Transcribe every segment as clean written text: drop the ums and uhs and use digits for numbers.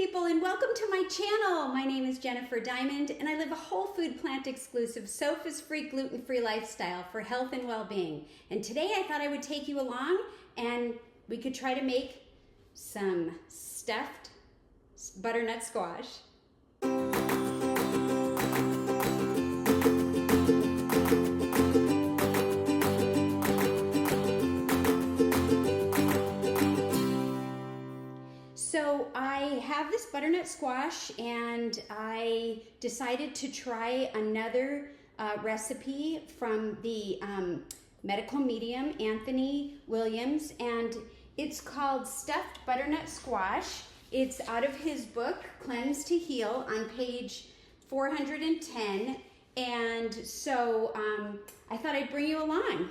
people, and welcome to my channel. My name is Jennifer Diamond and I live a whole food plant exclusive, SOFA's-free, gluten-free lifestyle for health and well-being. And today I thought I would take you along and we could try to make some stuffed butternut squash. So I have this butternut squash and I decided to try another recipe from the medical medium, Anthony Williams, and it's called stuffed butternut squash. It's out of his book, Cleanse to Heal, on page 410. And so I thought I'd bring you along.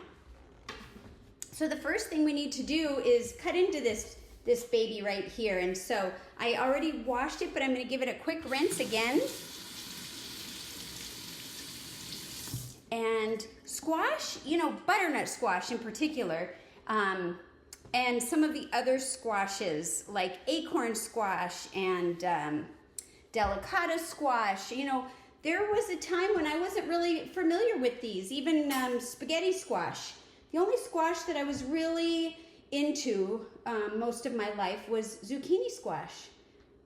So the first thing we need to do is cut into this baby right here. And so I already washed it, but I'm gonna give it a quick rinse again. And squash, you know, butternut squash in particular, and some of the other squashes like acorn squash and delicata squash, you know, there was a time when I wasn't really familiar with these, even spaghetti squash. The only squash that I was really into most of my life was zucchini squash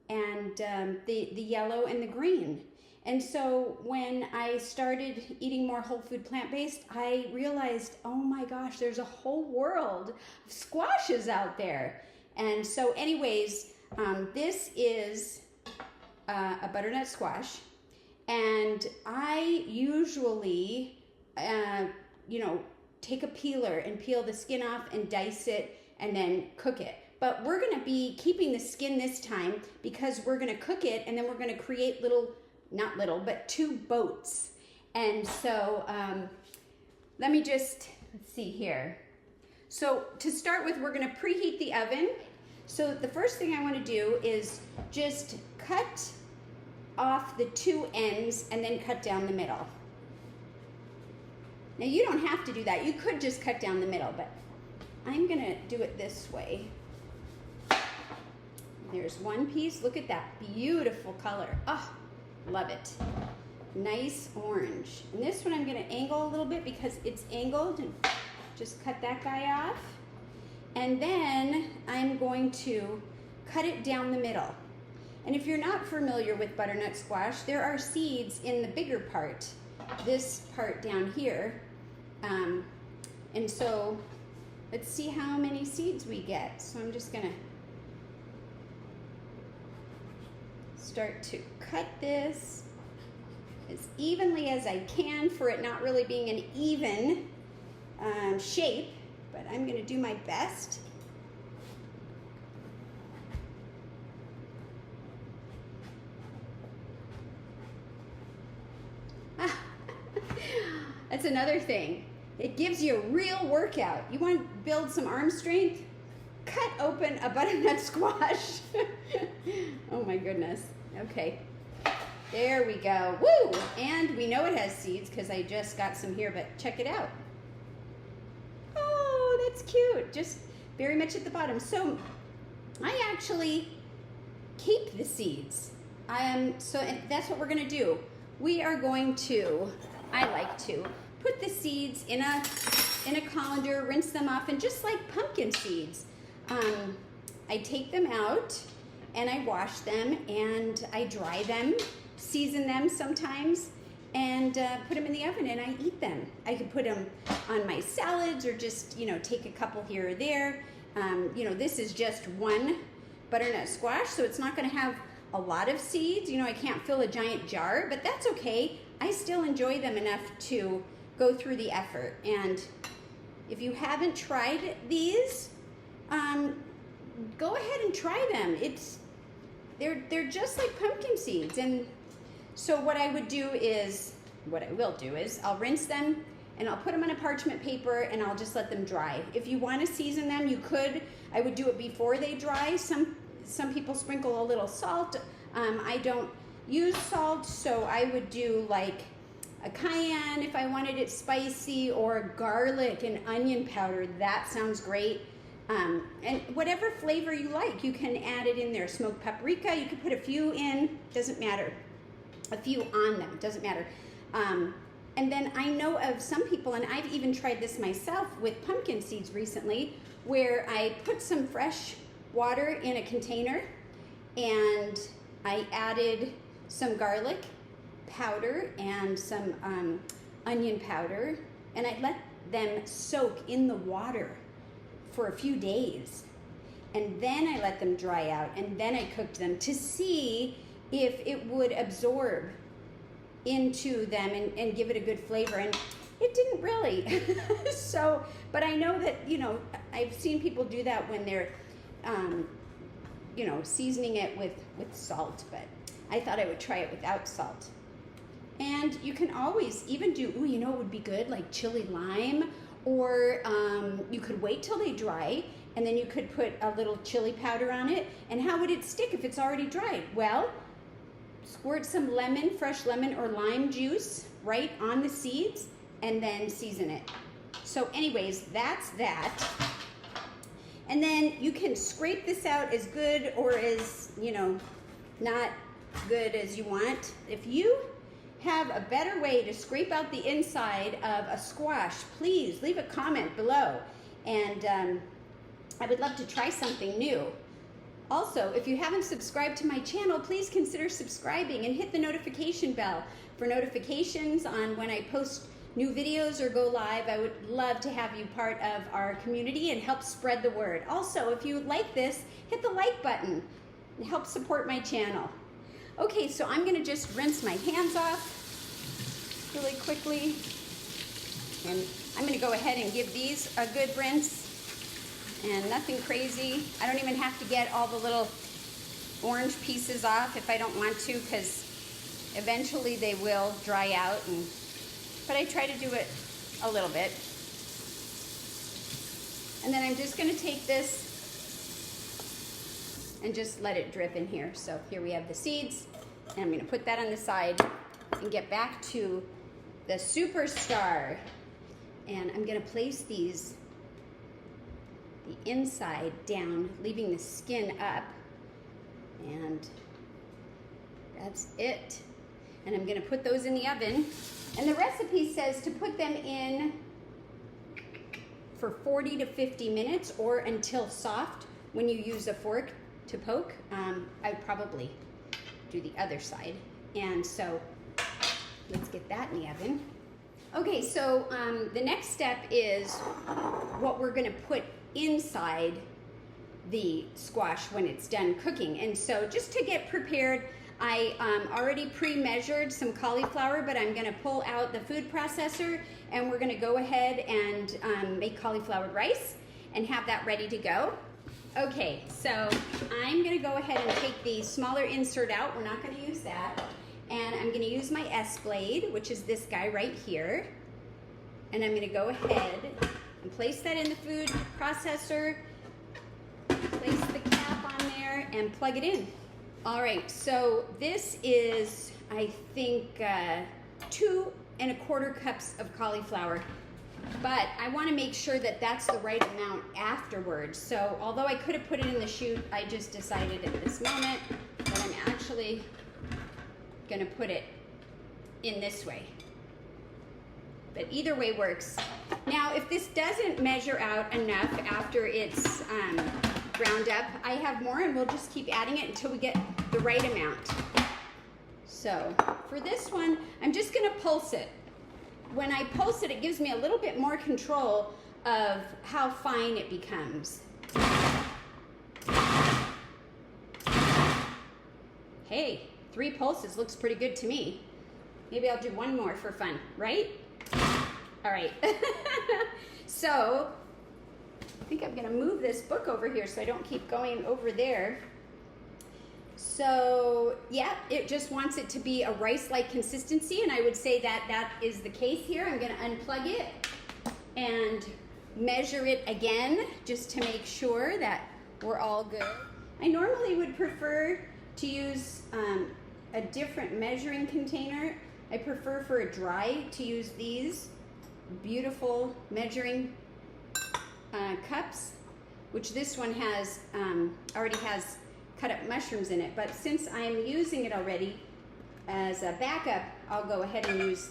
and the yellow and the green. And so when I started eating more whole food plant-based, I realized, oh my gosh, there's a whole world of squashes out there. And so anyways, this is a butternut squash, and I usually, you know, take a peeler and peel the skin off and dice it and then cook it. But we're gonna be keeping the skin this time because we're gonna cook it and then we're gonna create not little, but 2 boats. And so let me just, let's see here. So to start with, we're gonna preheat the oven. So the first thing I wanna do is just cut off the 2 ends and then cut down the middle. Now you don't have to do that. You could just cut down the middle, but I'm gonna do it this way. There's one piece. Look at that beautiful color. Oh, love it. Nice orange. And this one I'm gonna angle a little bit because it's angled, and just cut that guy off. And then I'm going to cut it down the middle. And if you're not familiar with butternut squash, there are seeds in the bigger part, this part down here. And so let's see how many seeds we get. So I'm just gonna start to cut this as evenly as I can for it not really being an even shape, but I'm gonna do my best. That's another thing. It gives you a real workout. You want to build some arm strength? Cut open a butternut squash. Oh my goodness. Okay. There we go. Woo! And we know it has seeds because I just got some here, but check it out. Oh, that's cute. Just very much at the bottom. So I actually keep the seeds. So that's what we're going to do. We are going to, I like to, put the seeds in a colander, rinse them off, and just like pumpkin seeds, I take them out and I wash them and I dry them, season them sometimes, and put them in the oven and I eat them. I could put them on my salads or just, you know, take a couple here or there. You know, this is just one butternut squash, so it's not going to have a lot of seeds. You know, I can't fill a giant jar, but that's okay. I still enjoy them enough to go through the effort. And if you haven't tried these, go ahead and try them. They're just like pumpkin seeds. And so what I will do is I'll rinse them and I'll put them on a parchment paper and I'll just let them dry. If you want to season them, you could. I would do it before they dry. Some people sprinkle a little salt. I don't use salt, so I would do like a cayenne if I wanted it spicy, or garlic and onion powder. That sounds great. And whatever flavor you like, you can add it in there. Smoked paprika, you could put a few in, doesn't matter. A few on them, doesn't matter. And then I know of some people, and I've even tried this myself with pumpkin seeds recently, where I put some fresh water in a container and I added some garlic powder and some onion powder, and I let them soak in the water for a few days. And then I let them dry out, and then I cooked them to see if it would absorb into them and give it a good flavor, and it didn't really. So, but I know that, you know, I've seen people do that when they're, you know, seasoning it with salt, but I thought I would try it without salt. And you can always even do, ooh, you know what would be good? Like chili lime, or you could wait till they dry, and then you could put a little chili powder on it. And how would it stick if it's already dried? Well, squirt some lemon, fresh lemon or lime juice right on the seeds, and then season it. So anyways, that's that. And then you can scrape this out as good or as, you know, not good as you want. If you have a better way to scrape out the inside of a squash, please leave a comment below. And I would love to try something new. Also, if you haven't subscribed to my channel, please consider subscribing and hit the notification bell for notifications on when I post new videos or go live. I would love to have you part of our community and help spread the word. Also, if you like this, hit the like button and help support my channel. Okay, so I'm gonna just rinse my hands off really quickly. And I'm gonna go ahead and give these a good rinse. And nothing crazy. I don't even have to get all the little orange pieces off if I don't want to, because eventually they will dry out. But I try to do it a little bit. And then I'm just going to take this and just let it drip in here. So here we have the seeds, and I'm going to put that on the side and get back to the superstar. And I'm going to place these the inside down, leaving the skin up, and that's it. And I'm gonna put those in the oven, and the recipe says to put them in for 40 to 50 minutes or until soft. When you use a fork to poke, I'd probably do the other side. And so let's get that in the oven. Okay, so the next step is what we're gonna put inside the squash when it's done cooking. And so just to get prepared, I already pre-measured some cauliflower, but I'm gonna pull out the food processor, and we're gonna go ahead and make cauliflower rice and have that ready to go. Okay, so I'm gonna go ahead and take the smaller insert out. We're not gonna use that. And I'm gonna use my S-blade, which is this guy right here. And I'm gonna go ahead and place that in the food processor, place the cap on there, and plug it in. All right, so this is, I think, 2 1/4 cups of cauliflower, but I want to make sure that that's the right amount afterwards. So although I could have put it in the chute, I just decided at this moment that I'm actually going to put it in this way. But either way works. Now, if this doesn't measure out enough after it's ground up, I have more, and we'll just keep adding it until we get the right amount. So for this one, I'm just gonna pulse it. When I pulse it, it gives me a little bit more control of how fine it becomes. Hey, 3 pulses looks pretty good to me. Maybe I'll do 1 more for fun, right? All right. So I think I'm gonna move this book over here so I don't keep going over there. So yeah, it just wants it to be a rice-like consistency, and I would say that that is the case here. I'm gonna unplug it and measure it again just to make sure that we're all good. I normally would prefer to use a different measuring container. I prefer for a dry to use these beautiful measuring cups, which this one has already has cut up mushrooms in it. But since I'm using it already as a backup, I'll go ahead and use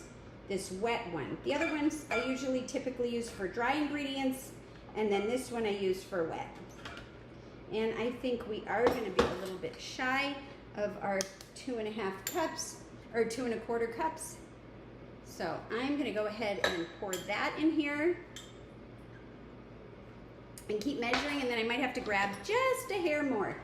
this wet one. The other ones I usually typically use for dry ingredients, and then this one I use for wet. And I think we are going to be a little bit shy of our 2.5 cups, or 2 1/4 cups. So I'm going to go ahead and pour that in here and keep measuring, and then I might have to grab just a hair more.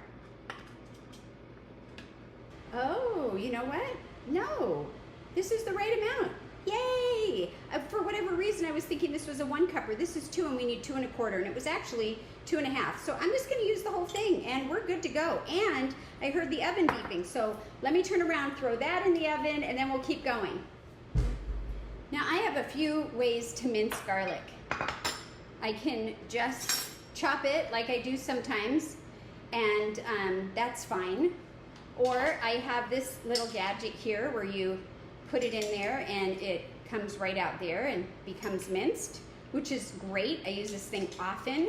Oh, you know what? No, this is the right amount. Yay! For whatever reason, I was thinking this was a 1 cupper. This is 2, and we need 2 1/4, and it was actually 2.5. So I'm just going to use the whole thing, and we're good to go. And I heard the oven beeping, so let me turn around, throw that in the oven, and then we'll keep going. Now I have a few ways to mince garlic. I can just chop it like I do sometimes, and that's fine. Or I have this little gadget here where you put it in there and it comes right out there and becomes minced, which is great. I use this thing often.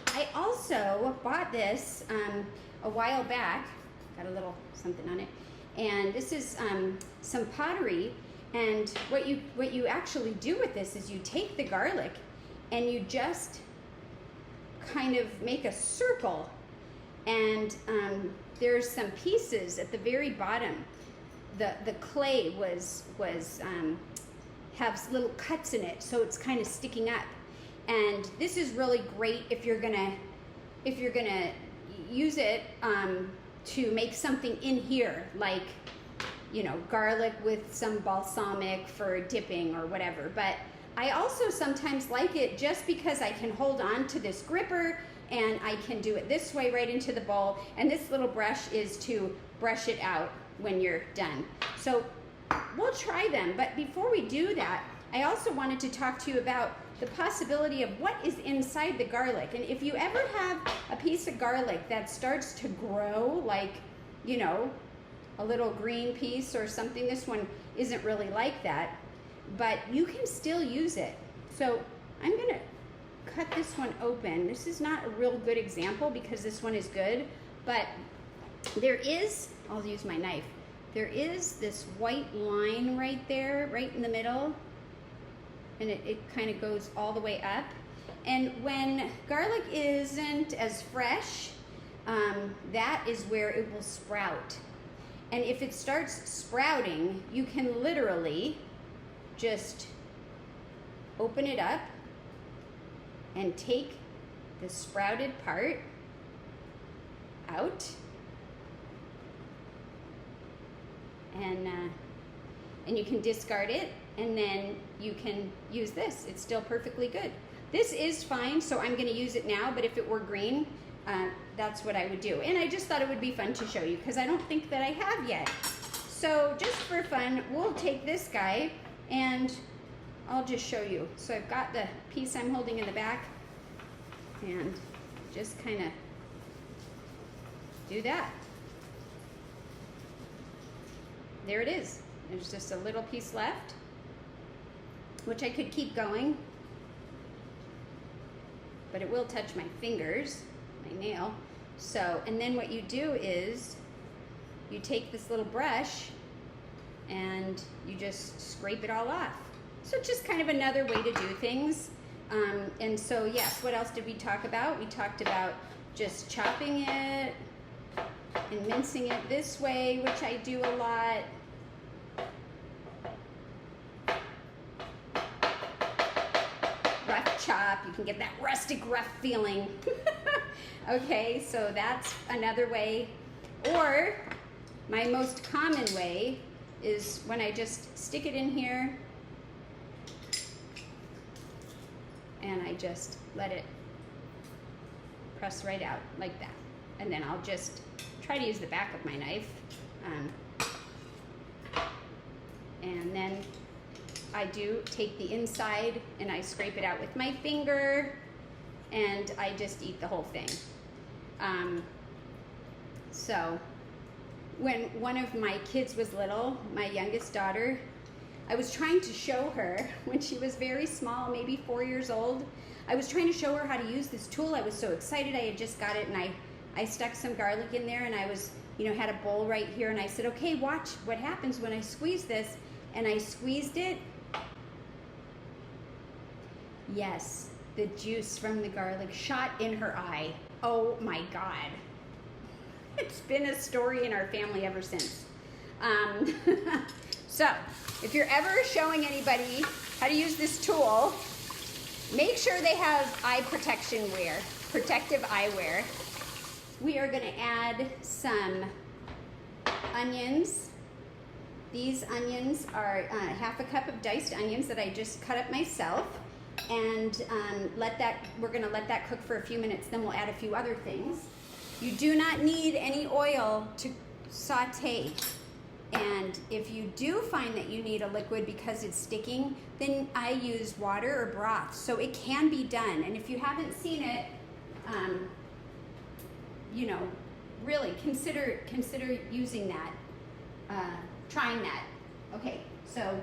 I also bought this a while back, got a little something on it, and this is some pottery. And what you actually do with this is you take the garlic and you just kind of make a circle, and there's some pieces at the very bottom. The clay was has little cuts in it, so it's kind of sticking up. And this is really great if you're gonna use it to make something in here, like, you know, garlic with some balsamic for dipping or whatever. But I also sometimes like it just because I can hold on to this gripper and I can do it this way right into the bowl. And this little brush is to brush it out when you're done. So we'll try them. But before we do that, I also wanted to talk to you about the possibility of what is inside the garlic. And if you ever have a piece of garlic that starts to grow, like, you know, a little green piece or something, this one isn't really like that, but you can still use it. So I'm gonna cut this one open. This is not a real good example because this one is good, but there is, I'll use my knife, there is this white line right there, right in the middle, and it kind of goes all the way up. And when garlic isn't as fresh, that is where it will sprout. And if it starts sprouting, you can literally just open it up and take the sprouted part out, and you can discard it, and then you can use this. It's still perfectly good. This is fine, so I'm going to use it now, but if it were green, that's what I would do. And I just thought it would be fun to show you because I don't think that I have yet. So just for fun, we'll take this guy and I'll just show you. So I've got the piece I'm holding in the back, and just kind of do that. There it is. There's just a little piece left, which I could keep going, but it will touch my fingers, my nail. So, and then what you do is you take this little brush and you just scrape it all off. So it's just kind of another way to do things. And so yes, what else did we talk about? We talked about just chopping it and mincing it this way, which I do a lot. Rough chop, you can get that rustic rough feeling. Okay, so that's another way. Or my most common way is when I just stick it in here and I just let it press right out like that. And then I'll just try to use the back of my knife. And then I do take the inside and I scrape it out with my finger, and I just eat the whole thing. So when one of my kids was little, my youngest daughter, I was trying to show her when she was very small, maybe 4 years old. I was trying to show her how to use this tool. I was so excited. I had just got it, and I stuck some garlic in there, and I was, you know, had a bowl right here, and I said, okay, watch what happens when I squeeze this. And I squeezed it. Yes, the juice from the garlic shot in her eye. Oh my God. It's been a story in our family ever since. So, if you're ever showing anybody how to use this tool, make sure they have eye protection wear, protective eyewear. We are going to add some onions. These onions are half a cup of diced onions that I just cut up myself, and we're going to let that cook for a few minutes. Then we'll add a few other things. You do not need any oil to saute. And if you do find that you need a liquid because it's sticking, then I use water or broth. So it can be done. And if you haven't seen it, you know, really consider using that, trying that. Okay, so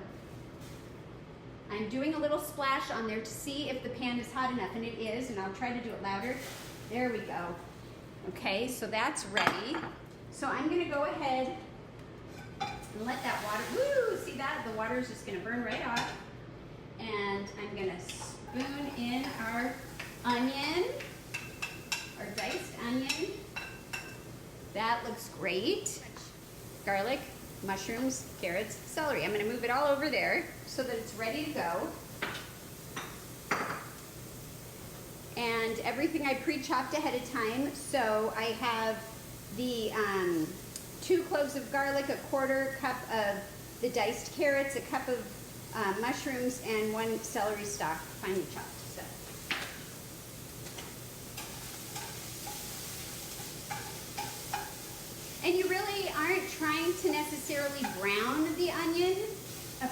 I'm doing a little splash on there to see if the pan is hot enough, and it is, and I'll try to do it louder. There we go. Okay, so that's ready. So I'm gonna go ahead and let that water, woo, see that? The water is just gonna burn right off. And I'm gonna spoon in our onion, our diced onion. That looks great. Garlic, mushrooms, carrots, celery. I'm gonna move it all over there so that it's ready to go. And everything I pre-chopped ahead of time. So I have the 2 cloves of garlic, a 1/4 cup of the diced carrots, a cup of mushrooms, and 1 celery stalk, finely chopped. So. And you really aren't trying to necessarily brown the onion.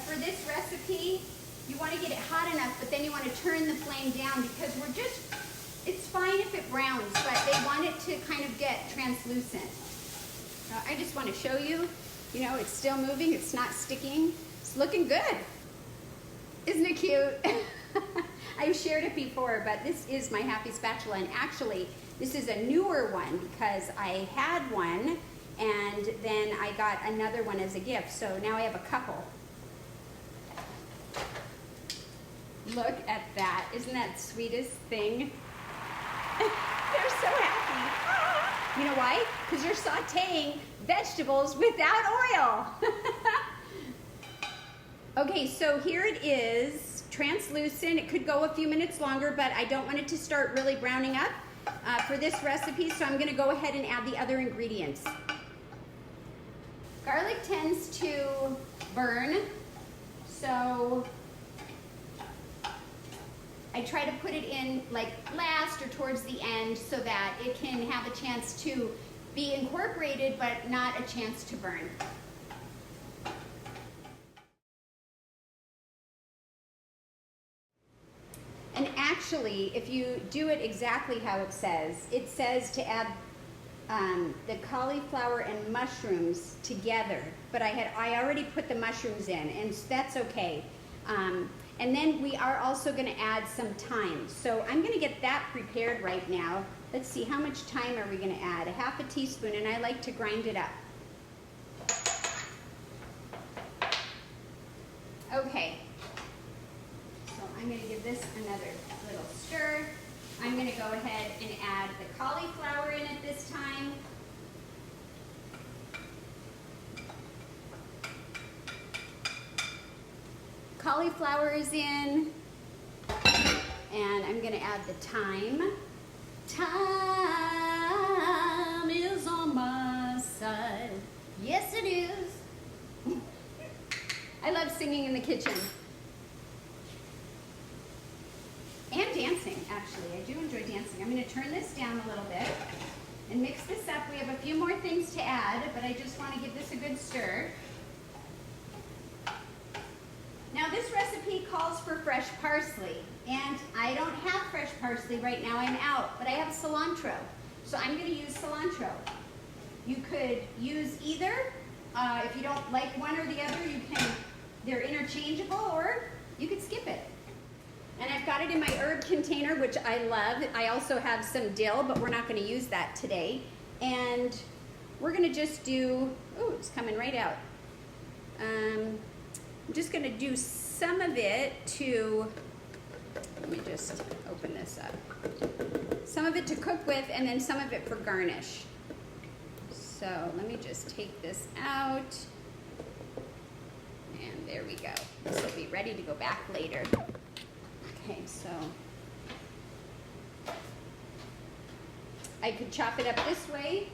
For this recipe, you want to get it hot enough, but then you want to turn the flame down, because it's fine if it browns, but they want it to kind of get translucent. I just want to show you, you know, it's still moving, it's not sticking. It's looking good. Isn't it cute? I've shared it before, but this is my happy spatula, and actually, this is a newer one because I had one, and then I got another one as a gift, so now I have a couple. Look at that. Isn't that the sweetest thing? They're so happy. You know why? Because you're sauteing vegetables without oil. Okay, so here it is, translucent. It could go a few minutes longer, but I don't want it to start really browning up for this recipe, so I'm gonna go ahead and add the other ingredients. Garlic tends to burn, so I try to put it in like last or towards the end so that it can have a chance to be incorporated but not a chance to burn. And actually, if you do it exactly how it says to add the cauliflower and mushrooms together, but I already put the mushrooms in, and that's okay. And then we are also going to add some thyme. So I'm going to get that prepared right now. Let's see, how much thyme are we going to add? 1/2 teaspoon, and I like to grind it up. Okay. So I'm going to give this another little stir. I'm going to go ahead and add the cauliflower in at this time. Cauliflower is in, and I'm going to add the thyme. Thyme is on my side. Yes, it is. I love singing in the kitchen. And dancing, actually. I do enjoy dancing. I'm going to turn this down a little bit and mix this up. We have a few more things to add, but I just want to give this a good stir. Now this recipe calls for fresh parsley, and I don't have fresh parsley right now, I'm out, but I have cilantro. So I'm going to use cilantro. You could use either. If you don't like one or the other, you can they're interchangeable, or you could skip it. And I've got it in my herb container, which I love. I also have some dill, but we're not going to use that today. And we're going to just do, oh, it's coming right out. I'm just going to do some of it to, let me just open this up. Some of it to cook with, and then some of it for garnish. So let me just take this out. And there we go. This will be ready to go back later. Okay, so I could chop it up this way,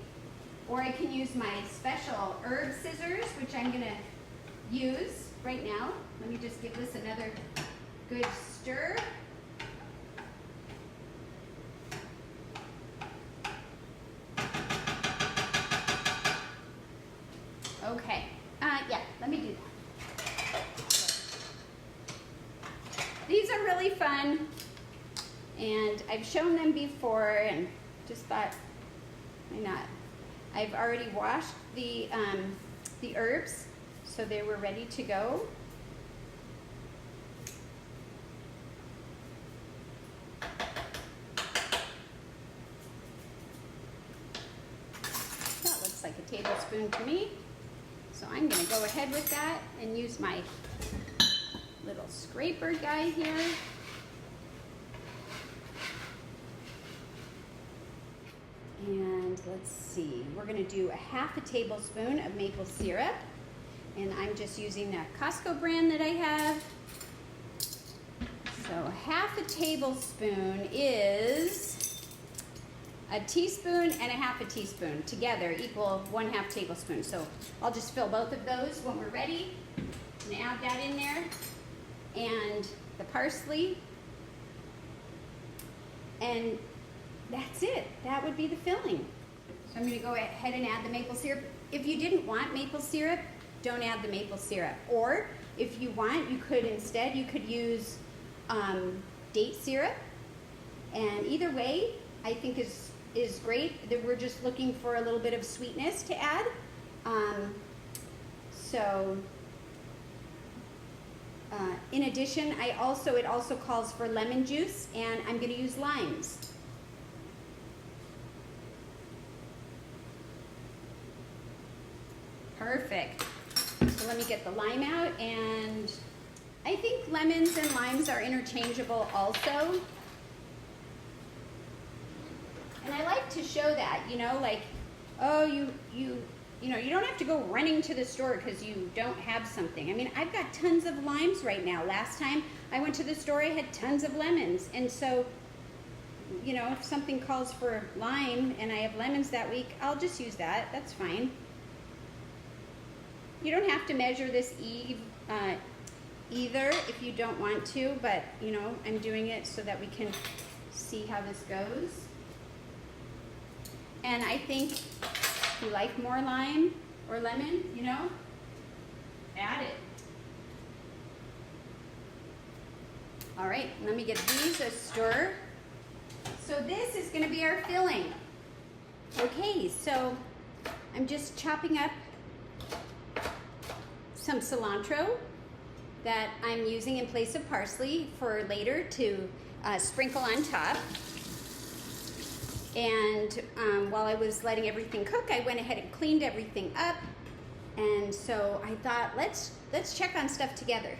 or I can use my special herb scissors, which I'm gonna use right now. Let me just give this another good stir. Okay, yeah, let me do that. These are really fun, and I've shown them before and just thought, why not? I've already washed the herbs, so they were ready to go. That looks like a tablespoon to me. So I'm going to go ahead with that and use my little scraper guy here. And let's see, we're going to do a half a tablespoon of maple syrup. And I'm just using that Costco brand that I have. So half a tablespoon is a teaspoon and a half a teaspoon together equal 1/2 tablespoon. So I'll just fill both of those when we're ready and add that in there. And the parsley, and that's it. That would be the filling. So I'm going to go ahead and add the maple syrup. If you didn't want maple syrup, don't add the maple syrup. Or if you want, you could instead, you could use date syrup. And either way, I think is great. That we're just looking for a little bit of sweetness to add. In addition, it also calls for lemon juice, and I'm going to use limes. Perfect. So let me get the lime out, and I think lemons and limes are interchangeable also. And I like to show that, you know, like, oh, you know, you don't have to go running to the store because you don't have something. I mean, I've got tons of limes right now. Last time I went to the store, I had tons of lemons. And so, you know, if something calls for lime and I have lemons that week, I'll just use that. That's fine. You don't have to measure this either if you don't want to, but, you know, I'm doing it so that we can see how this goes. And I think if you like more lime or lemon, you know, add it. All right, let me get these a stir. So this is going to be our filling. Okay, so I'm just chopping up some cilantro that I'm using in place of parsley for later to sprinkle on top. And while I was letting everything cook, I went ahead and cleaned everything up. And so I thought, let's check on stuff together.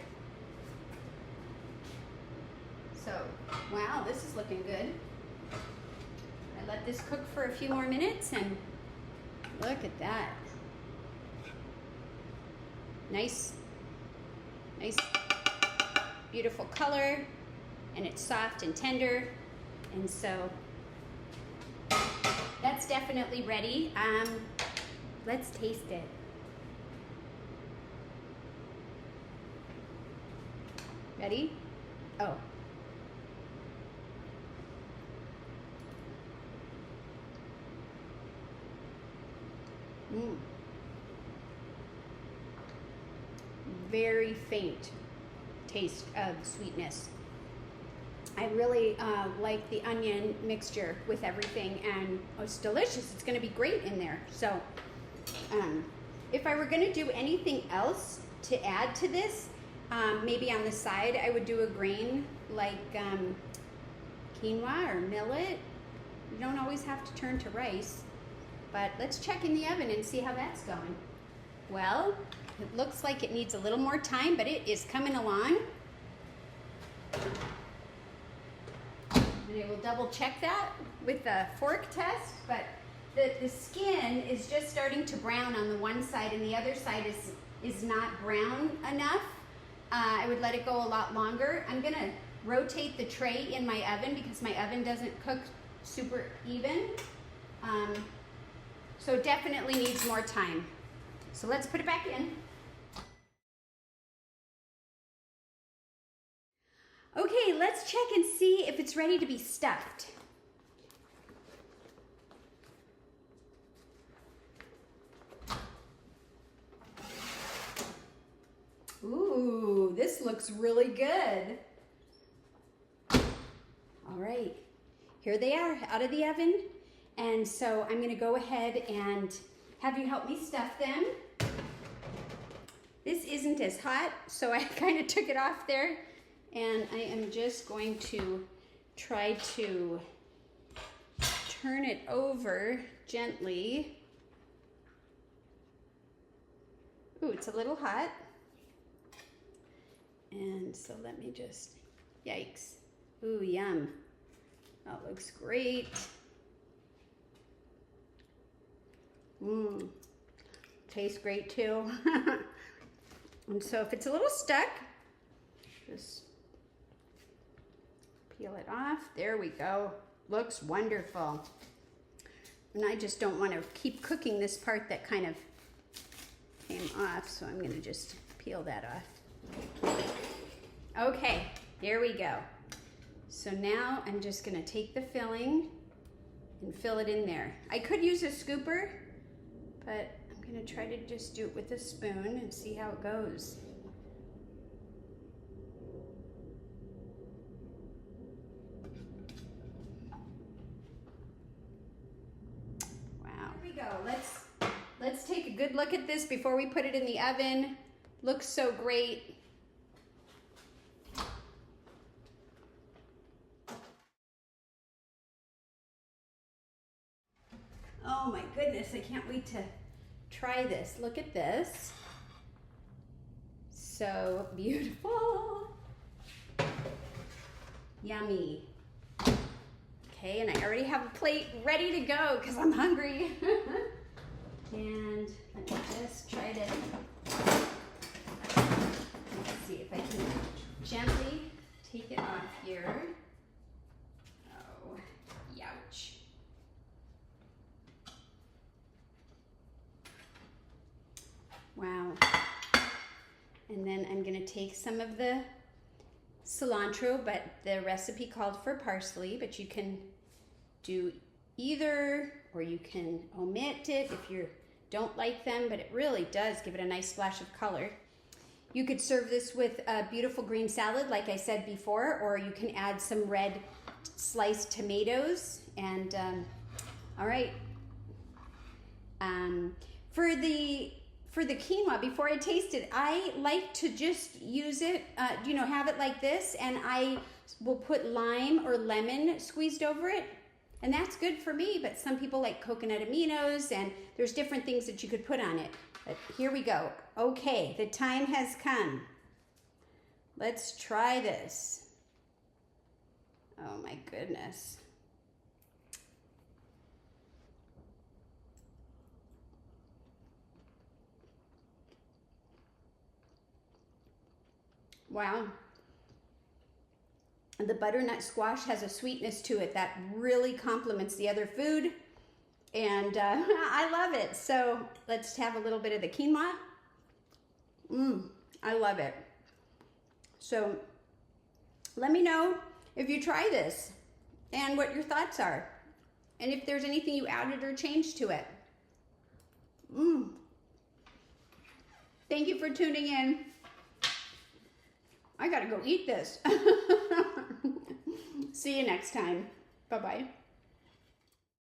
So, wow, this is looking good. I let this cook for a few more minutes, and look at that. Nice, beautiful color, and it's soft and tender. And so that's definitely ready. Let's taste it. Ready? Oh. Very faint taste of sweetness. I really like the onion mixture with everything, and it's delicious. It's going to be great in there. So if I were going to do anything else to add to this, Maybe on the side I would do a grain like quinoa or millet. You don't always have to turn to rice, but let's check in the oven and see how that's going. Well, it looks like it needs a little more time, but it is coming along. And I will double check that with the fork test, but the skin is just starting to brown on the one side and the other side is not brown enough. I would let it go a lot longer. I'm gonna rotate the tray in my oven because my oven doesn't cook super even. So it definitely needs more time. So let's put it back in. Okay, let's check and see if it's ready to be stuffed. Ooh, this looks really good. All right, here they are out of the oven. And so I'm gonna go ahead and have you help me stuff them. This isn't as hot, so I kind of took it off there. And I am just going to try to turn it over gently. Ooh, it's a little hot. And so let me just, yikes. Ooh, yum. That looks great. Mmm, tastes great too. And so if it's a little stuck, just peel it off. There we go. Looks wonderful. And I just don't want to keep cooking this part that kind of came off, so I'm going to just peel that off. Okay, there we go. So now I'm just going to take the filling and fill it in there. I could use a scooper, but I'm going to try to just do it with a spoon and see how it goes. Let's take a good look at this before we put it in the oven. Looks so great. Oh my goodness, I can't wait to try this. Look at this. So beautiful. Yummy. Okay, and I already have a plate ready to go because I'm hungry. And let me just try to, let's see if I can gently take it off here. Oh, youch. Wow. And then I'm gonna take some of the cilantro, but the recipe called for parsley, but you can do either, or you can omit it if you don't like them, but it really does give it a nice splash of color. You could serve this with a beautiful green salad, like I said before, or you can add some red sliced tomatoes. And all right, for the quinoa, before I taste it, I like to just use it, have it like this, and I will put lime or lemon squeezed over it. And that's good for me, but some people like coconut aminos, and there's different things that you could put on it. But here we go. Okay, the time has come. Let's try this. Oh my goodness. Wow. The butternut squash has a sweetness to it that really complements the other food, and I love it. So let's have a little bit of the quinoa. I love it. So let me know if you try this and what your thoughts are, and if there's anything you added or changed to it. Thank you for tuning in. I gotta go eat this. See you next time. Bye-bye.